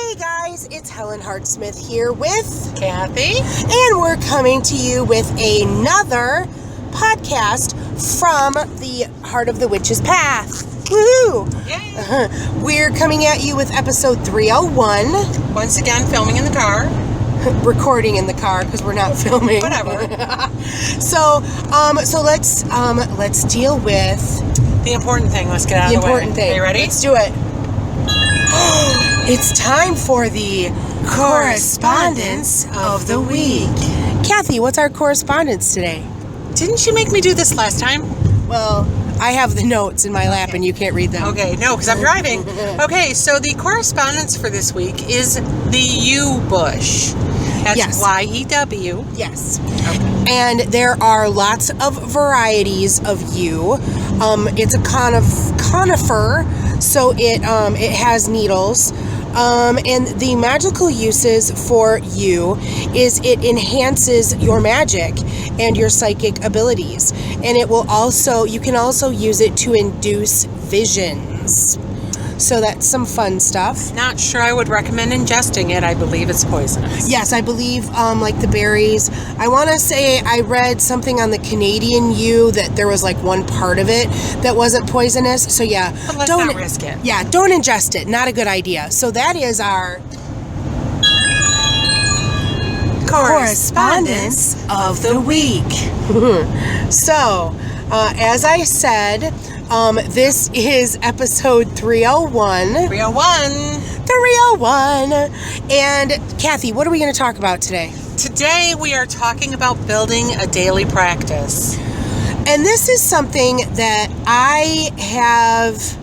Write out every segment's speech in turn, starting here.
Hey guys, it's Helen Hartsmith here with Cathy, and we're coming to you with another podcast from the Heart of the Witch's Path. Woohoo! Yay! We're coming at you with episode 301. Once again, filming in the car. Recording in the car because we're not filming. Whatever. So let's deal with The important thing. Let's get out of the way. important thing. Are you ready? Let's do it. It's time for the correspondence of the week. Kathy, what's our correspondence today? Didn't you make me do this last time? Well, I have the notes in my lap and you can't read them. Okay, no, because I'm driving. Okay, so the correspondence for this week is the yew bush. That's Yes. Y-E-W. Yes. Okay. And there are lots of varieties of yew. It's a conifer, so it has needles. And the magical uses for yew is it enhances your magic and your psychic abilities. And you can also use it to induce visions. So that's some fun stuff. Not sure I would recommend ingesting it. I believe it's poisonous. Yes, I believe like the berries. I want to say I read something on the Canadian yew that there was like one part of it that wasn't poisonous. So yeah, But let's not risk it. Yeah, don't ingest it. Not a good idea. So that is our correspondence of the week. So, as I said, this is episode 301. 301. 301. And Kathy, what are we going to talk about today? Today we are talking about building a daily practice. And this is something that I have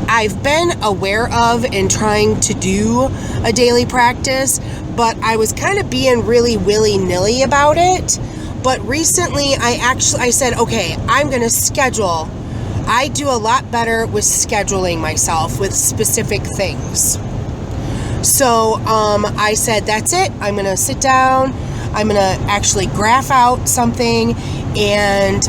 I've been aware of in trying to do a daily practice, but I was kind of being really willy-nilly about it. But recently I said, okay, I'm going to schedule. I do a lot better with scheduling myself with specific things. So I said, that's it. I'm going to sit down. I'm going to actually graph out something, and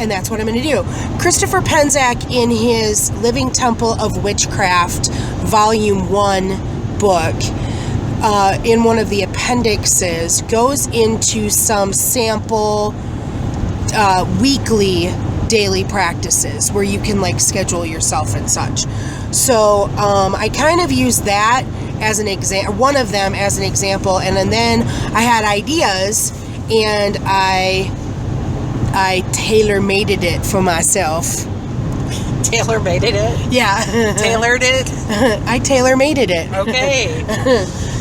that's what I'm going to do. Christopher Penczak, in his Living Temple of Witchcraft, Volume 1 book, in one of the appendixes, goes into some sample weekly daily practices where you can like schedule yourself and such. So I kind of used that as an example, one of them as an example, and then I had ideas and I tailor-made it for myself. Tailor-made it? Yeah. Tailored it? I tailor-made it. Okay.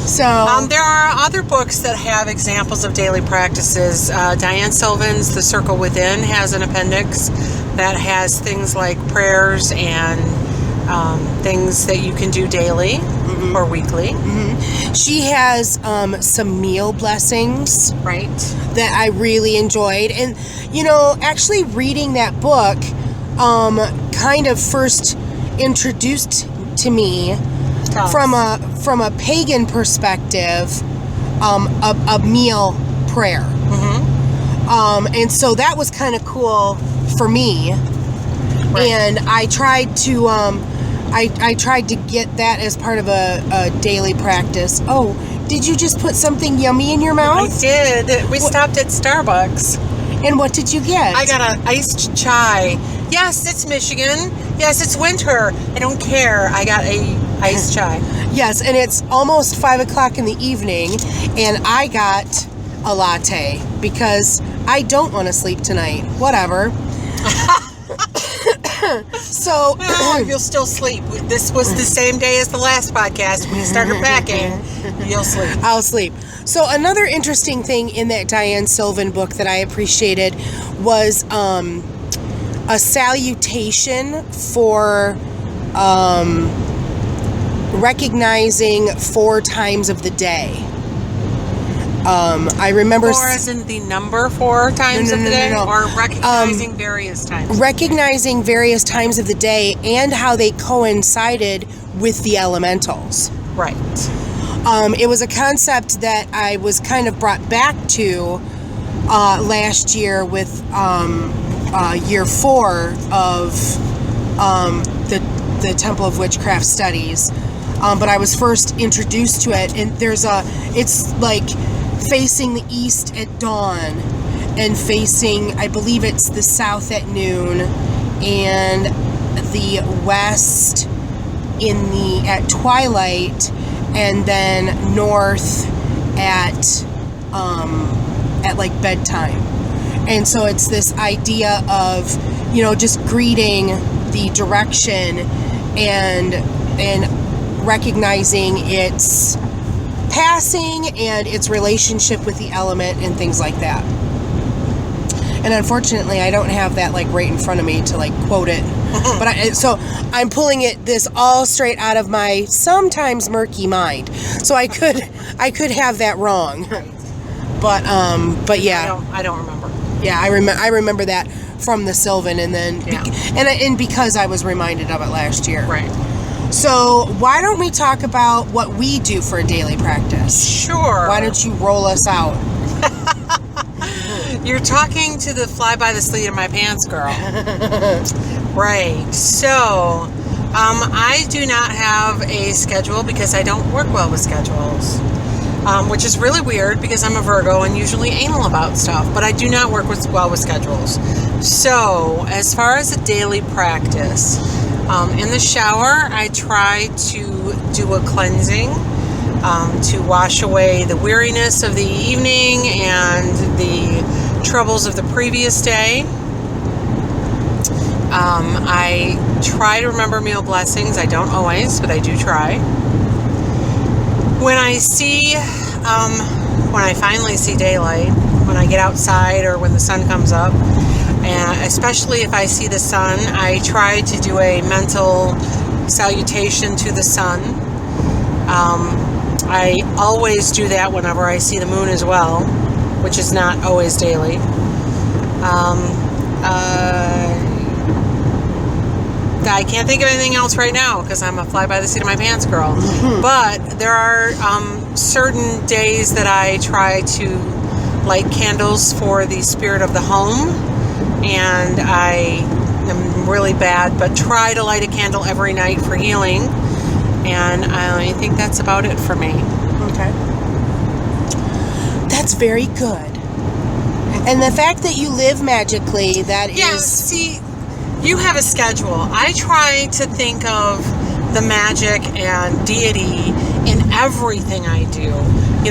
So there are other books that have examples of daily practices. Diane Sylvan's The Circle Within has an appendix that has things like prayers and things that you can do daily or weekly. Mm-hmm. She has some meal blessings, right, that I really enjoyed. And actually reading that book kind of first introduced to me from a pagan perspective a meal prayer. Mm-hmm. And so that was kind of cool for me. Right. And I tried to I tried to get that as part of a daily practice. Oh, did you just put something yummy in your mouth? I did. We stopped at Starbucks. And what did you get? I got an iced chai. Yes, it's Michigan. Yes, it's winter. I don't care. I got a iced chai. Yes, and it's almost 5 o'clock in the evening, and I got a latte because I don't want to sleep tonight. Whatever. So you'll still sleep. This was the same day as the last podcast. When you started packing, you'll sleep. I'll sleep. So another interesting thing in that Diane Sylvan book that I appreciated was a salutation for recognizing 4 times of the day. I remember... 4 as in the number 4 times of the day? No. Or recognizing various times? Recognizing various times of the day and how they coincided with the elementals. Right. It was a concept that I was kind of brought back to last year with year 4 of the the Temple of Witchcraft Studies. But I was first introduced to it, and it's like facing the east at dawn and facing, I believe it's the south at noon and the west at twilight, and then north at like bedtime. And so it's this idea of, just greeting the direction and recognizing its passing and its relationship with the element and things like that. And unfortunately, I don't have that like right in front of me to like quote it. But so I'm pulling this all straight out of my sometimes murky mind. So I could have that wrong. But yeah. I don't remember. Yeah, I remember that from the Sylvan, and then and because I was reminded of it last year. Right. So why don't we talk about what we do for a daily practice? Sure. Why don't you roll us out? You're talking to the fly by the seat of my pants girl. Right. So, I do not have a schedule because I don't work well with schedules. Which is really weird because I'm a Virgo and usually anal about stuff, but I do not work well with schedules. So, as far as a daily practice, in the shower, I try to do a cleansing to wash away the weariness of the evening and the troubles of the previous day. I try to remember meal blessings. I don't always, but I do try. When I finally see daylight, when I get outside or when the sun comes up, and especially if I see the sun, I try to do a mental salutation to the sun. I always do that whenever I see the moon as well, which is not always daily. I can't think of anything else right now because I'm a fly by the seat of my pants girl. Mm-hmm. But there are certain days that I try to light candles for the spirit of the home, and I am really bad, but try to light a candle every night for healing, and I think that's about it for me. Okay. That's very good. And the fact that you live magically, that yeah, is... see, you have a schedule. I try to think of the magic and deity in everything I do.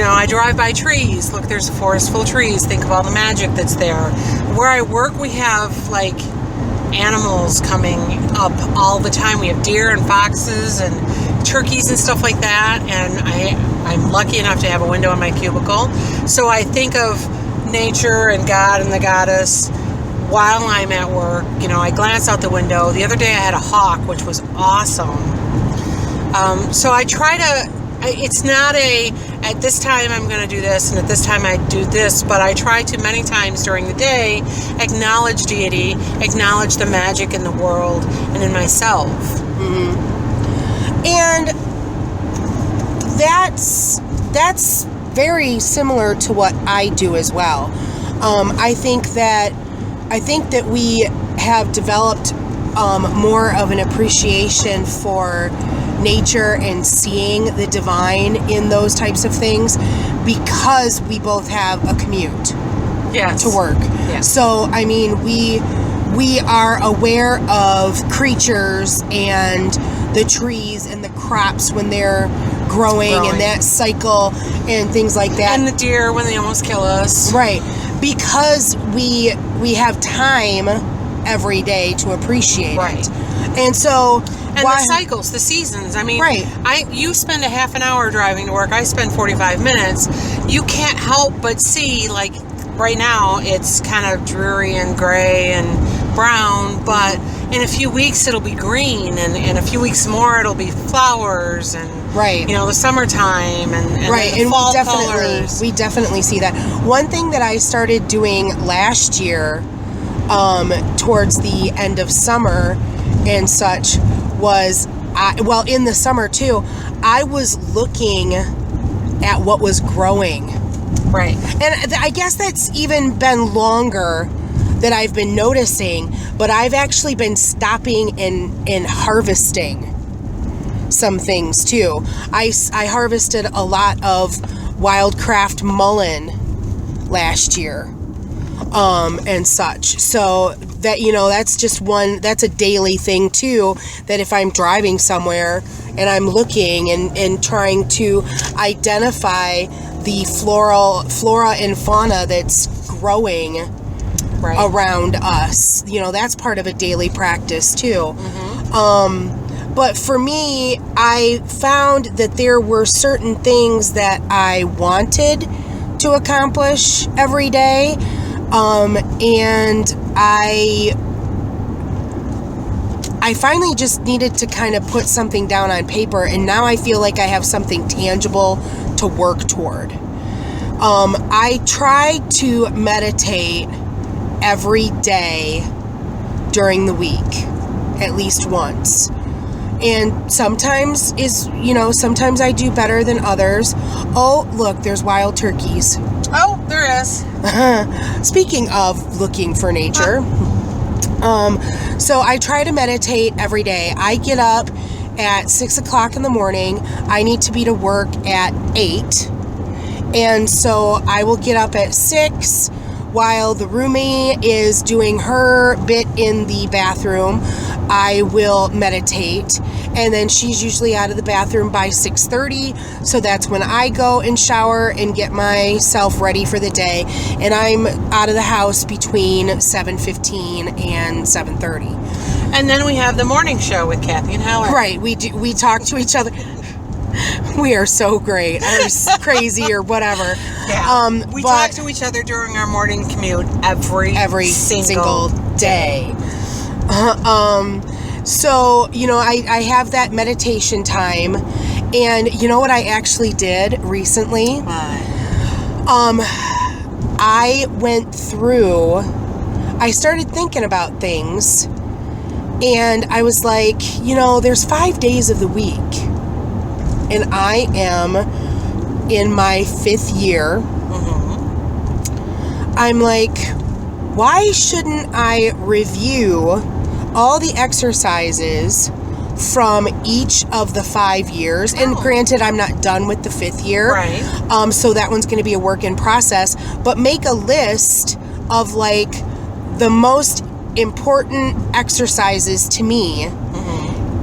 I drive by trees. Look, there's a forest full of trees. Think of all the magic that's there. Where I work, we have, like, animals coming up all the time. We have deer and foxes and turkeys and stuff like that. And I'm lucky enough to have a window in my cubicle. So I think of nature and God and the goddess while I'm at work. I glance out the window. The other day I had a hawk, which was awesome. So I try to, it's not at this time I'm going to do this, and at this time I do this, but I try to many times during the day acknowledge deity, acknowledge the magic in the world and in myself. Mm-hmm. And that's very similar to what I do as well. I think that we have developed more of an appreciation for nature and seeing the divine in those types of things because we both have a commute to work. Yes. So, I mean, we are aware of creatures and the trees and the crops when they're growing and that cycle and things like that. And the deer when they almost kill us. Right. Because we have time every day to appreciate it. And so... And the cycles, the seasons. I mean, you spend a half an hour driving to work. I spend 45 minutes. You can't help but see, like, right now it's kind of dreary and gray and brown, but in a few weeks it'll be green, and in a few weeks more it'll be flowers and the summertime and the fall colors. We definitely see that. One thing that I started doing last year, towards the end of summer and such, was in the summer too, I was looking at what was growing. Right. And I guess that's even been longer that I've been noticing, but I've actually been stopping and harvesting some things too. I harvested a lot of wildcraft mullein last year, and such. So that, that's just that's a daily thing too, that if I'm driving somewhere and I'm looking and trying to identify the flora and fauna that's growing around us, that's part of a daily practice too. But for me, I found that there were certain things that I wanted to accomplish every day, and I finally just needed to kind of put something down on paper, and now I feel like I have something tangible to work toward. I try to meditate every day during the week, at least once. And sometimes sometimes I do better than others. Oh, look, there's wild turkeys. Oh, there is. Speaking of looking for nature, so I try to meditate every day. I get up at 6 o'clock in the morning. I need to be to work at 8. And so I will get up at 6 while the roomie is doing her bit in the bathroom. I will meditate, and then she's usually out of the bathroom by 6:30, so that's when I go and shower and get myself ready for the day, and I'm out of the house between 7:15 and 7:30. And then we have the morning show with Cathy and I. Right, we talk to each other. We are so great, or crazy, or whatever. Yeah. We talk to each other during our morning commute every single day. So, I have that meditation time, and you know what I actually did recently? I went through, I started thinking about things, and I was like, there's 5 days of the week, and I am in my 5th year. I'm like, why shouldn't I review all the exercises from each of the 5 years? And granted, I'm not done with the 5th year. Right. So that one's going to be a work in process. But make a list of like the most important exercises to me.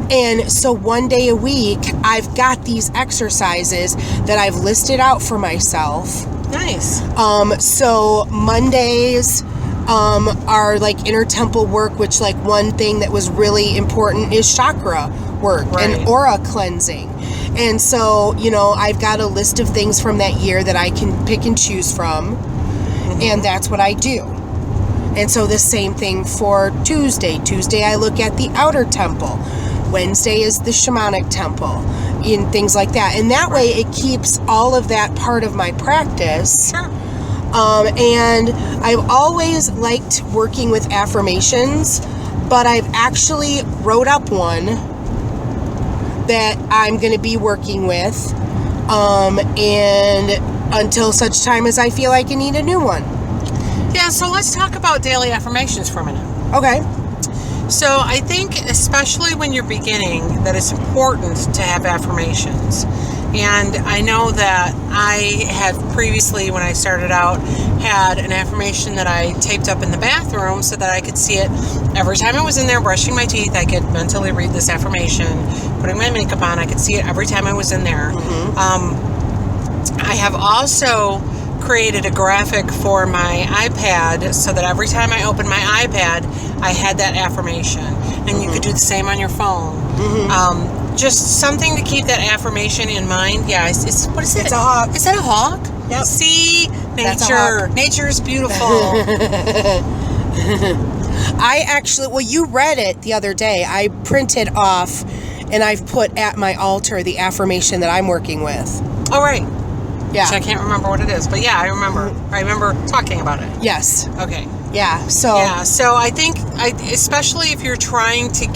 And so one day a week, I've got these exercises that I've listed out for myself. Nice. So Mondays are like inner temple work, which like one thing that was really important is chakra work and aura cleansing. And so, I've got a list of things from that year that I can pick and choose from, and that's what I do. And so the same thing for Tuesday. Tuesday, I look at the outer temple. Wednesday is the shamanic temple, and things like that. And that way it keeps all of that part of my practice. Sure. And I've always liked working with affirmations, but I've actually wrote up one that I'm going to be working with, and until such time as I feel like I need a new one. Yeah, so let's talk about daily affirmations for a minute. Okay. So I think, especially when you're beginning, that it's important to have affirmations. And I know that I had previously, when I started out, had an affirmation that I taped up in the bathroom so that I could see it every time I was in there brushing my teeth. I could mentally read this affirmation. Putting my makeup on, I could see it every time I was in there. I have also created a graphic for my iPad so that every time I opened my iPad, I had that affirmation. And you could do the same on your phone. Just something to keep that affirmation in mind. Yeah, it's what is it? It's a hawk. Is that a hawk? Yep. See, That's a nature. hawk. Nature is beautiful. I actually, you read it the other day. I printed off, and I've put at my altar the affirmation that I'm working with. Oh, right. Yeah. Which I can't remember what it is, but yeah, I remember. I remember talking about it. Yes. Okay. Yeah. So I think, especially if you're trying to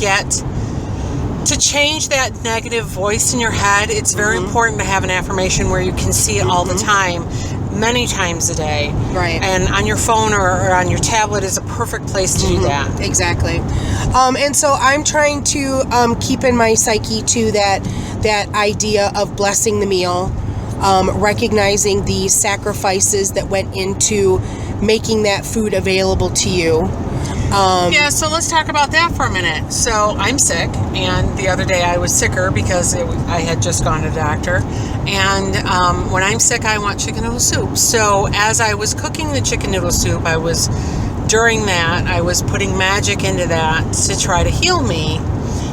change that negative voice in your head, it's very important to have an affirmation where you can see it all the time. many times a day. Right. And on your phone or on your tablet is a perfect place to do that. Exactly. And so I'm trying to keep in my psyche too that idea of blessing the meal, recognizing the sacrifices that went into making that food available to you. Yeah, so let's talk about that for a minute. So I'm sick, and the other day I was sicker because I had just gone to the doctor. And when I'm sick, I want chicken noodle soup. So as I was cooking the chicken noodle soup, during that, I was putting magic into that to try to heal me.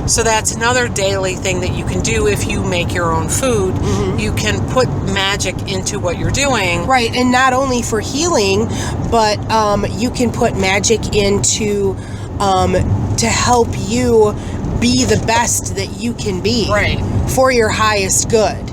So that's another daily thing that you can do if you make your own food. You can put magic into what you're doing. Right, and not only for healing, but you can put magic into to help you be the best that you can be. Right. For your highest good.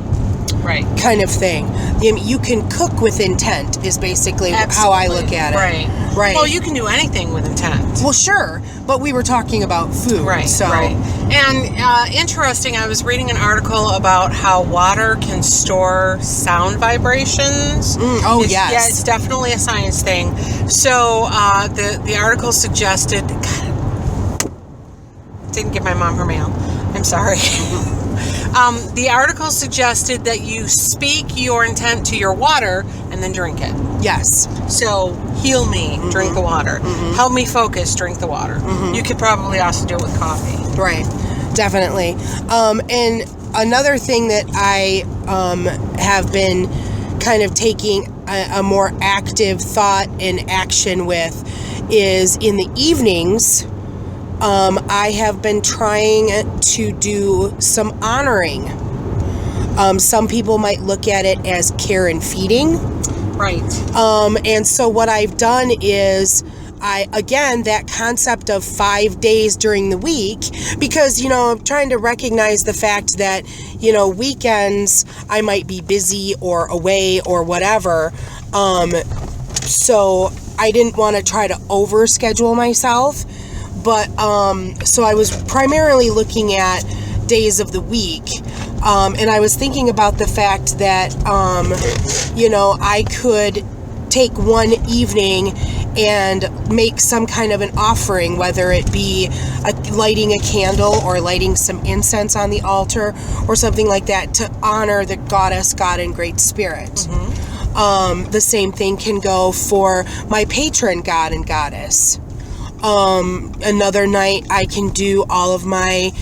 Right. Kind of thing. You can cook with intent is basically how I look at it. Right. Right. Well, you can do anything with intent. Well, sure, but we were talking about food. Right. So. Right. And interesting, I was reading an article about how water can store sound vibrations. Yes. Yeah, it's definitely a science thing. So the article suggested... God, didn't give my mom her mail. I'm sorry. The article suggested that you speak your intent to your water and then drink it. Yes. So, heal me, drink the water. Help me focus, drink the water. You could probably also do it with coffee. Right. Definitely. And another thing that I have been kind of taking a more active thought and action with is in the evenings, I have been trying to do some honoring. Some people might look at it as care and feeding. Right. And so what I've done is that concept of 5 days during the week, because, I'm trying to recognize the fact that, weekends I might be busy or away or whatever. So I didn't want to try to overschedule myself. But, so I was primarily looking at days of the week. And I was thinking about the fact that, I could take one evening and make some kind of an offering, whether it be lighting a candle or lighting some incense on the altar or something like that to honor the goddess, God, and Great Spirit. The same thing can go for my patron God and Goddess. Another night I can do all of my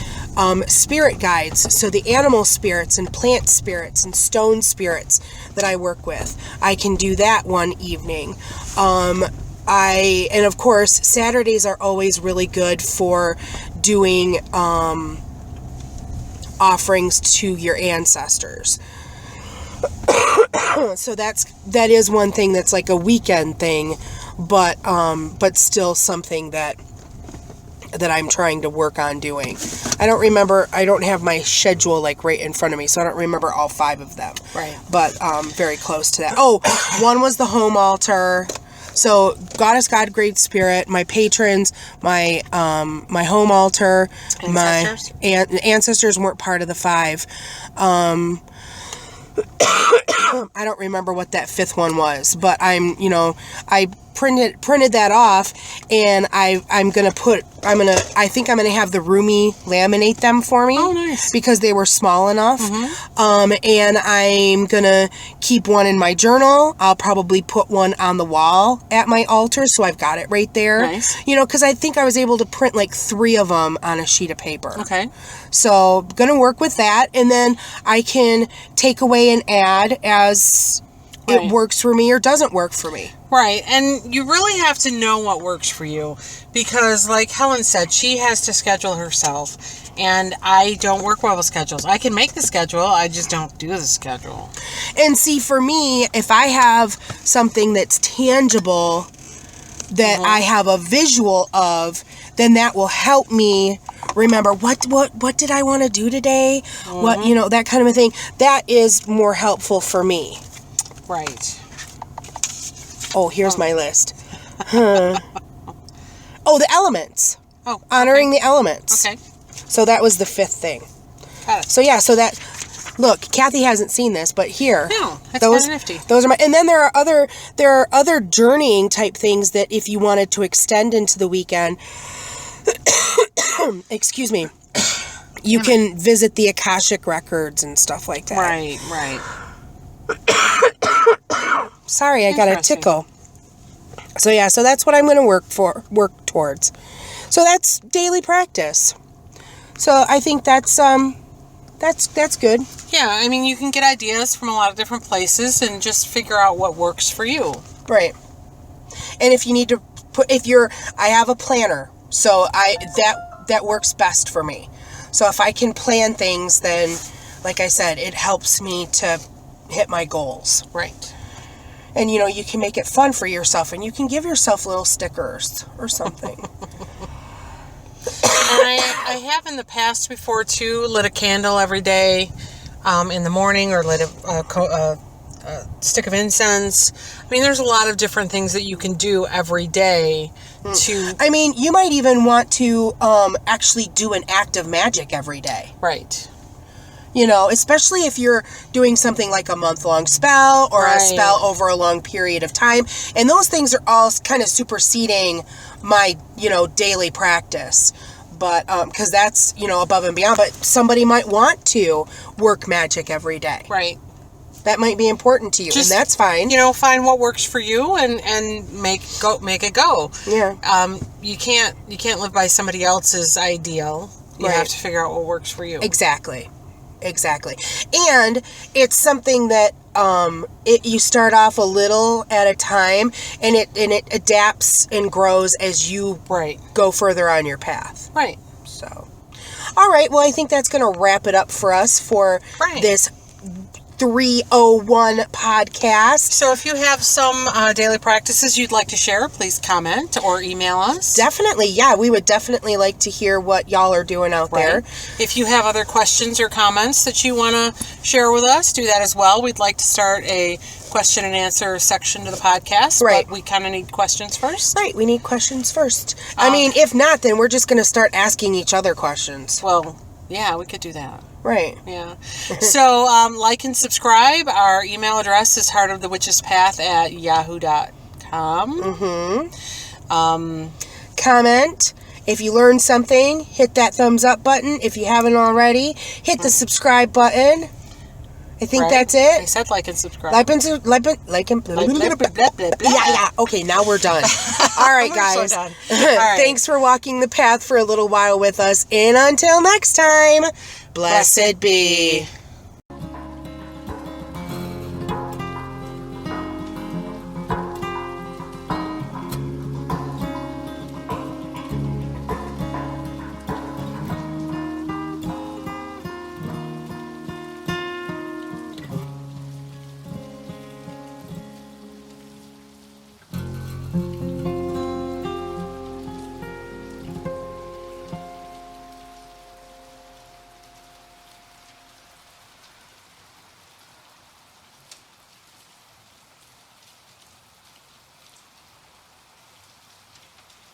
spirit guides, so the animal spirits and plant spirits and stone spirits that I work with. I can do that one evening. And of course, Saturdays are always really good for doing offerings to your ancestors. So that is one thing that's like a weekend thing, but still something that I'm trying to work on doing. I don't have my schedule like right in front of me, so I don't remember all 5 of them. Right. But very close to that. Oh, one was the home altar. So Goddess, God, Great Spirit, my patrons, my home altar, ancestors? My ancestors weren't part of the 5. I don't remember what that 5th one was, but I printed that off, and I think I'm gonna have the roomie laminate them for me. Oh, nice. Because they were small enough. And I'm gonna keep one in my journal. I'll probably put one on the wall at my altar, so I've got it right there. Nice. Because I think I was able to print like 3 of them on a sheet of paper. Okay. So gonna work with that, and then I can take away and add as it works for me or doesn't work for me. Right, and you really have to know what works for you, because like Helen said, she has to schedule herself, and I don't work well with schedules. I can make the schedule, I just don't do the schedule. And see, for me, if I have something that's tangible that I have a visual of, then that will help me remember what did I want to do today? What, that kind of a thing. That is more helpful for me. Right. Oh, here's my list. Oh, the elements. Oh, honoring the elements. Okay. So that was the 5th thing. Got it. So yeah, so that Look, Cathy hasn't seen this, but here. No, that's kind of nifty. Those are my, and then there are other journeying type things that if you wanted to extend into the weekend, excuse me, you can visit the Akashic records and stuff like that. Right. Sorry, I got a tickle. So yeah, so that's what I'm going to work towards. So that's daily practice. So I think that's good. Yeah, I mean, you can get ideas from a lot of different places and just figure out what works for you. Right. And if you need to I have a planner, so that works best for me. So if I can plan things, then, like I said, it helps me to hit my goals. Right. And, you can make it fun for yourself, and you can give yourself little stickers or something. And I have in the past before, too, lit a candle every day in the morning, or lit a stick of incense. I mean, there's a lot of different things that you can do every day to... I mean, you might even want to actually do an act of magic every day. Right. Especially if you're doing something like a month-long spell or a spell over a long period of time. And those things are all kind of superseding my, daily practice. But, because that's, above and beyond. But somebody might want to work magic every day. Right. That might be important to you, and that's fine. Find what works for you and make it go. Yeah. You can't live by somebody else's ideal. You have to figure out what works for you. Exactly. And it's something that you start off a little at a time, and it adapts and grows as you go further on your path. Right. So, all right. Well, I think that's going to wrap it up for us for this 301 podcast. So if you have some daily practices you'd like to share, please comment or email us. Definitely. Yeah, we would definitely like to hear what y'all are doing out there. If you have other questions or comments that you want to share with us, do that as well. We'd like to start a question and answer section to the podcast. Right. But we kind of need questions first. Right. We need questions first. I mean, if not, then we're just going to start asking each other questions. Well, yeah, we could do that. Right. Yeah. So, like and subscribe. Our email address is heartofthewitchespath@yahoo.com. Mm-hmm. Comment. If you learned something, hit that thumbs up button. If you haven't already, hit the subscribe button. I think that's it. I said like and subscribe. Yeah. Okay, now we're done. All right, guys. So done. All right. Thanks for walking the path for a little while with us. And until next time, blessed be.